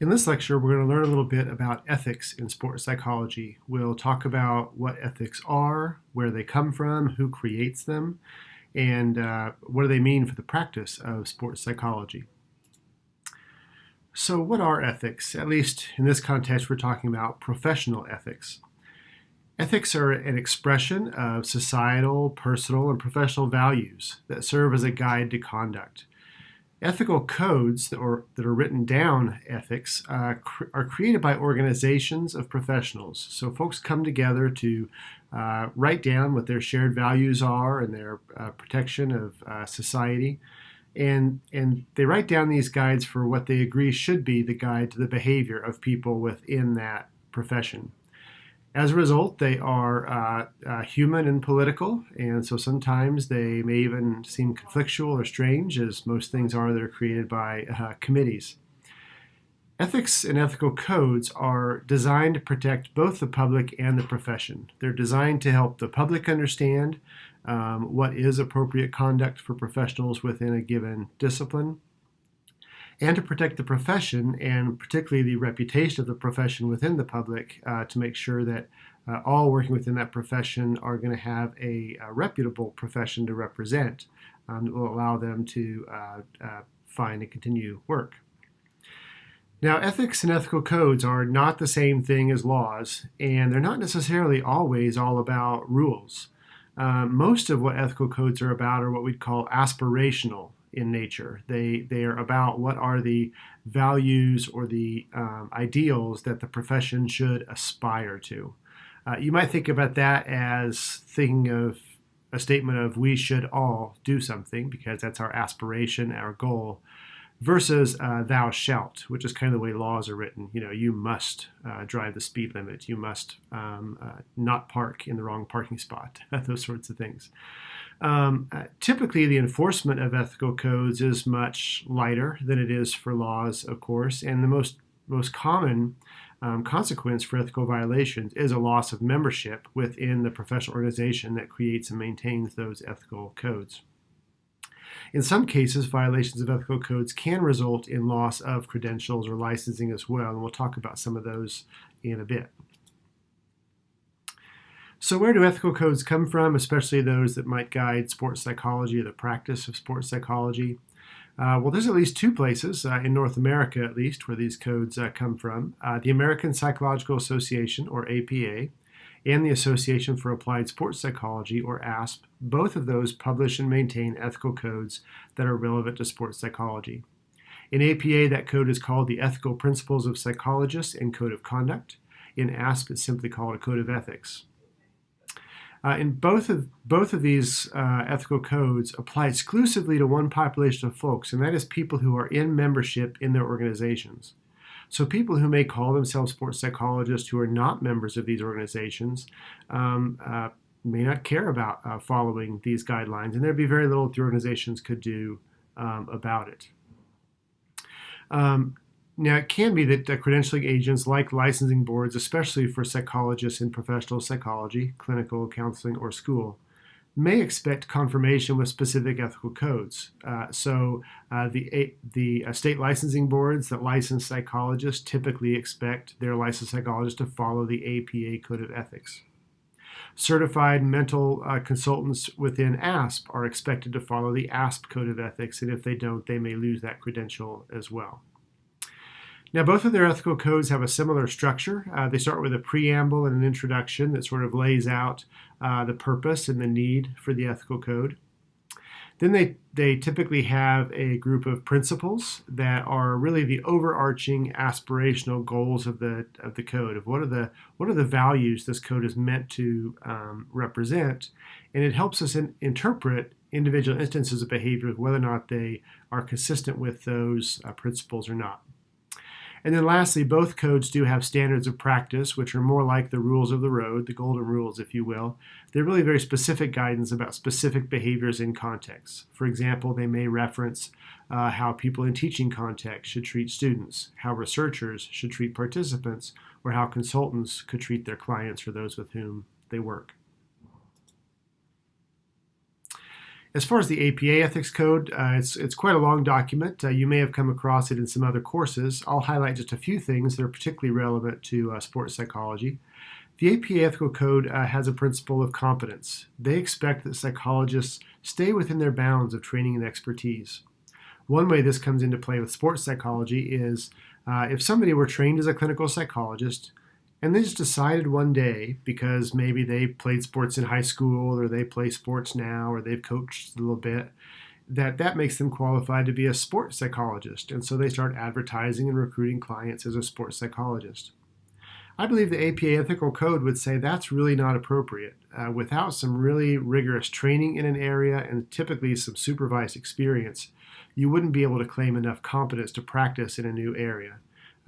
In this lecture, we're going to learn a little bit about ethics in sports psychology. We'll talk about what ethics are, where they come from, who creates them, and what do they mean for the practice of sports psychology. So what are ethics? At least in this context, we're talking about professional ethics. Ethics are an expression of societal, personal, and professional values that serve as a guide to conduct. Ethical codes that are written down ethics are created by organizations of professionals. So folks come together to write down what their shared values are and their protection of society. And they write down these guides for what they agree should be the guide to the behavior of people within that profession. As a result, they are human and political, and so sometimes they may even seem conflictual or strange, as most things are that are created by committees. Ethics and ethical codes are designed to protect both the public and the profession. They're designed to help the public understand what is appropriate conduct for professionals within a given discipline, and to protect the profession, and particularly the reputation of the profession within the public, to make sure that all working within that profession are going to have a reputable profession to represent that will allow them to find and continue work. Now, ethics and ethical codes are not the same thing as laws, and they're not necessarily always all about rules. Most of what ethical codes are about are what we'd call aspirational in nature. They are about what are the values or the ideals that the profession should aspire to. You might think about that as thinking of a statement of we should all do something because that's our aspiration, our goal, versus thou shalt, which is kind of the way laws are written. You know, you must drive the speed limit. You must not park in the wrong parking spot, those sorts of things. Typically, the enforcement of ethical codes is much lighter than it is for laws, of course, and the most common consequence for ethical violations is a loss of membership within the professional organization that creates and maintains those ethical codes. In some cases, violations of ethical codes can result in loss of credentials or licensing as well, and we'll talk about some of those in a bit. So where do ethical codes come from, especially those that might guide sports psychology or the practice of sports psychology? Well, there's at least two places, in North America at least, where these codes come from. The American Psychological Association, or APA, and the Association for Applied Sports Psychology, or AASP, both of those publish and maintain ethical codes that are relevant to sports psychology. In APA, that code is called the Ethical Principles of Psychologists and Code of Conduct. In AASP, it's simply called a Code of Ethics. In both of these ethical codes apply exclusively to one population of folks, and that is people who are in membership in their organizations. So people who may call themselves sports psychologists who are not members of these organizations may not care about following these guidelines, and there'd be very little that the organizations could do about it. Now, it can be that credentialing agents like licensing boards, especially for psychologists in professional psychology, clinical counseling, or school, may expect confirmation with specific ethical codes. The state licensing boards that license psychologists typically expect their licensed psychologists to follow the APA Code of Ethics. Certified mental consultants within AASP are expected to follow the AASP Code of Ethics, and if they don't, they may lose that credential as well. Now, both of their ethical codes have a similar structure. They start with a preamble and an introduction that sort of lays out the purpose and the need for the ethical code. Then they typically have a group of principles that are really the overarching aspirational goals of the code, of what are the values this code is meant to represent, and it helps us interpret individual instances of behavior, whether or not they are consistent with those principles or not. And then lastly, both codes do have standards of practice, which are more like the rules of the road, the golden rules, if you will. They're really very specific guidance about specific behaviors in context. For example, they may reference how people in teaching context should treat students, how researchers should treat participants, or how consultants could treat their clients or those with whom they work. As far as the APA Ethics Code, it's quite a long document. You may have come across it in some other courses. I'll highlight just a few things that are particularly relevant to sports psychology. The APA Ethical Code has a principle of competence. They expect that psychologists stay within their bounds of training and expertise. One way this comes into play with sports psychology is if somebody were trained as a clinical psychologist and they just decided one day, because maybe they played sports in high school or they play sports now or they've coached a little bit, that makes them qualified to be a sports psychologist. And so they start advertising and recruiting clients as a sports psychologist. I believe the APA Ethical Code would say that's really not appropriate. Without some really rigorous training in an area and typically some supervised experience, you wouldn't be able to claim enough competence to practice in a new area.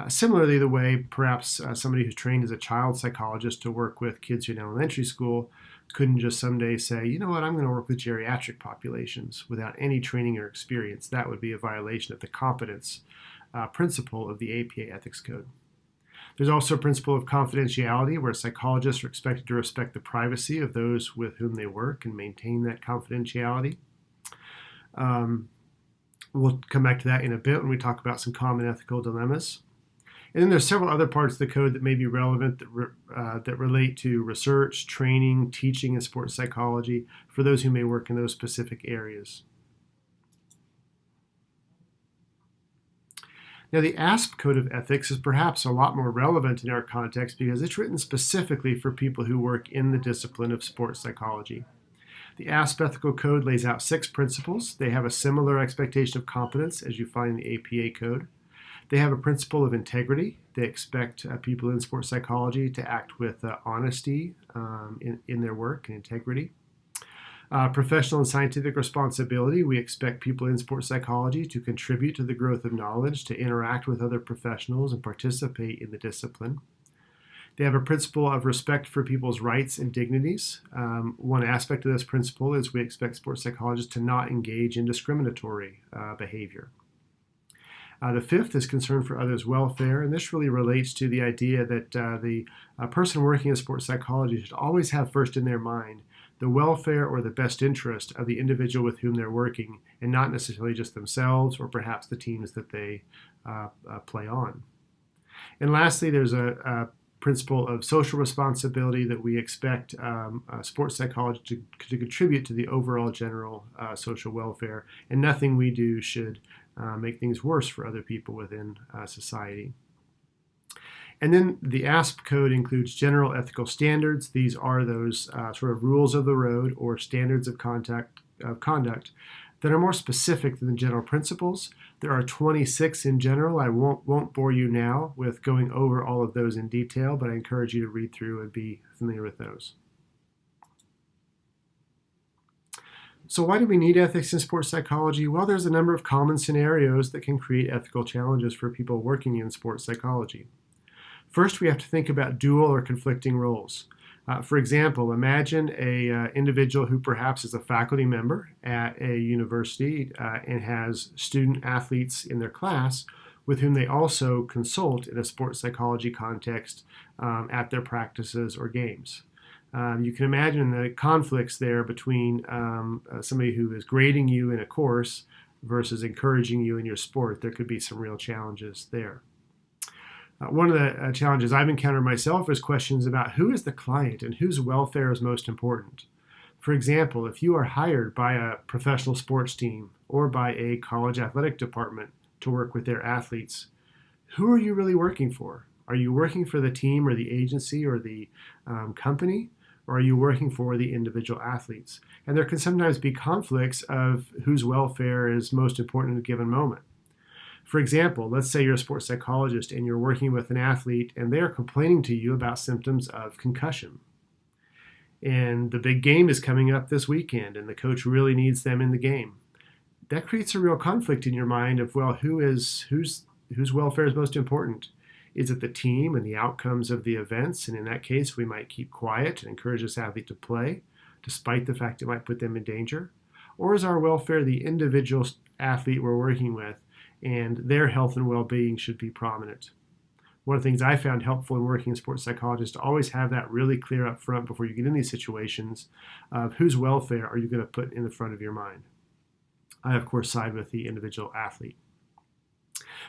Similarly, the way perhaps somebody who's trained as a child psychologist to work with kids in elementary school couldn't just someday say, you know what, I'm going to work with geriatric populations without any training or experience. That would be a violation of the competence principle of the APA Ethics Code. There's also a principle of confidentiality where psychologists are expected to respect the privacy of those with whom they work and maintain that confidentiality. We'll come back to that in a bit when we talk about some common ethical dilemmas. And then there's several other parts of the code that may be relevant that relate to research, training, teaching, and sports psychology for those who may work in those specific areas. Now, the AASP Code of Ethics is perhaps a lot more relevant in our context because it's written specifically for people who work in the discipline of sports psychology. The AASP Ethical Code lays out 6 principles. They have a similar expectation of competence as you find in the APA Code. They have a principle of integrity. They expect people in sports psychology to act with honesty in their work and integrity. Professional and scientific responsibility. We expect people in sports psychology to contribute to the growth of knowledge, to interact with other professionals, and participate in the discipline. They have a principle of respect for people's rights and dignities. One aspect of this principle is we expect sports psychologists to not engage in discriminatory behavior. The fifth is concern for others' welfare, and this really relates to the idea that the person working in sports psychology should always have first in their mind the welfare or the best interest of the individual with whom they're working, and not necessarily just themselves or perhaps the teams that they play on. And lastly, there's a principle of social responsibility that we expect sports psychology to contribute to the overall general social welfare, and nothing we do should make things worse for other people within society. And then the AASP code includes general ethical standards. These are those sort of rules of the road or standards of conduct that are more specific than the general principles. There are 26 in general. I won't bore you now with going over all of those in detail, but I encourage you to read through and be familiar with those. So why do we need ethics in sports psychology? Well, there's a number of common scenarios that can create ethical challenges for people working in sports psychology. First, we have to think about dual or conflicting roles. For example, imagine an individual who perhaps is a faculty member at a university and has student athletes in their class with whom they also consult in a sports psychology context at their practices or games. You can imagine the conflicts there between somebody who is grading you in a course versus encouraging you in your sport. There could be some real challenges there. One of the challenges I've encountered myself is questions about who is the client and whose welfare is most important. For example, if you are hired by a professional sports team or by a college athletic department to work with their athletes, who are you really working for? Are you working for the team or the agency or the company? Or are you working for the individual athletes? And there can sometimes be conflicts of whose welfare is most important at a given moment. For example, let's say you're a sports psychologist and you're working with an athlete and they're complaining to you about symptoms of concussion. And the big game is coming up this weekend and the coach really needs them in the game. That creates a real conflict in your mind of, well, whose welfare is most important? Is it the team and the outcomes of the events? And in that case, we might keep quiet and encourage this athlete to play, despite the fact it might put them in danger. Or is our welfare the individual athlete we're working with, and their health and well-being should be prominent? One of the things I found helpful in working in sports psychology is to always have that really clear up front before you get in these situations of whose welfare are you going to put in the front of your mind. I, of course, side with the individual athlete.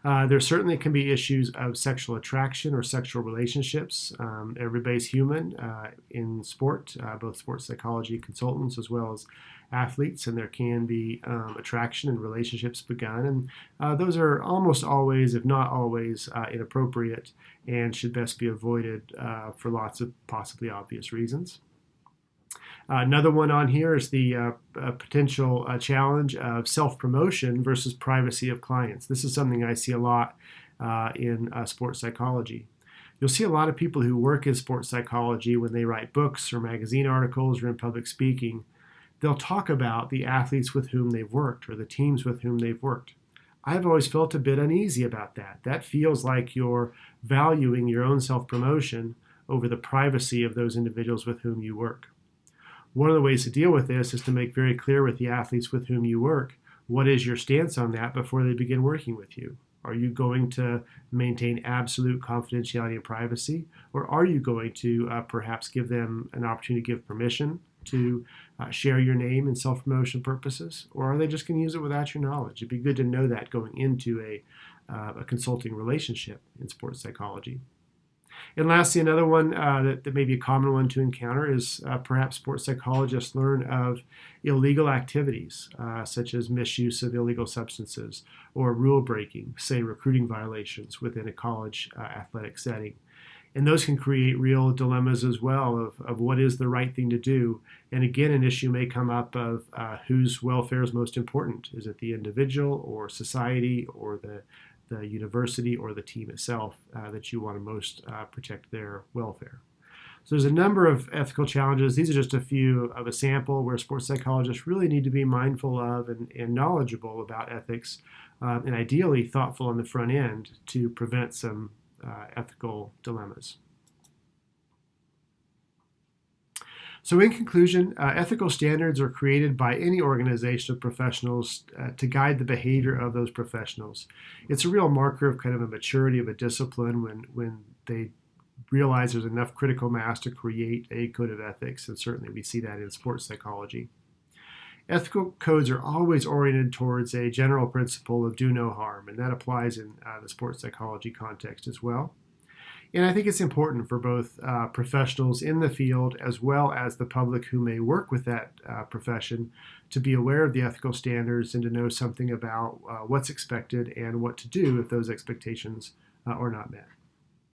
There certainly can be issues of sexual attraction or sexual relationships. Everybody's human in sport, both sports psychology consultants as well as athletes, and there can be attraction and relationships begun. And those are almost always, if not always, inappropriate and should best be avoided for lots of possibly obvious reasons. Another one on here is the potential challenge of self-promotion versus privacy of clients. This is something I see a lot in sports psychology. You'll see a lot of people who work in sports psychology when they write books or magazine articles or in public speaking. They'll talk about the athletes with whom they've worked or the teams with whom they've worked. I've always felt a bit uneasy about that. That feels like you're valuing your own self-promotion over the privacy of those individuals with whom you work. One of the ways to deal with this is to make very clear with the athletes with whom you work, what is your stance on that before they begin working with you? Are you going to maintain absolute confidentiality and privacy, or are you going to perhaps give them an opportunity to give permission to share your name in self-promotion purposes, or are they just going to use it without your knowledge? It'd be good to know that going into a consulting relationship in sports psychology. And lastly, another one that may be a common one to encounter is perhaps sports psychologists learn of illegal activities, such as misuse of illegal substances or rule breaking, say recruiting violations within a college athletic setting. And those can create real dilemmas as well of what is the right thing to do. And again, an issue may come up of whose welfare is most important. Is it the individual or society or the university or the team itself that you want to most protect their welfare? So there's a number of ethical challenges. These are just a few of a sample where sports psychologists really need to be mindful of and knowledgeable about ethics, and ideally thoughtful on the front end to prevent some ethical dilemmas. So in conclusion, ethical standards are created by any organization of professionals to guide the behavior of those professionals. It's a real marker of kind of a maturity of a discipline when they realize there's enough critical mass to create a code of ethics, and certainly we see that in sports psychology. Ethical codes are always oriented towards a general principle of do no harm, and that applies in the sports psychology context as well. And I think it's important for both professionals in the field as well as the public who may work with that profession to be aware of the ethical standards and to know something about what's expected and what to do if those expectations are not met.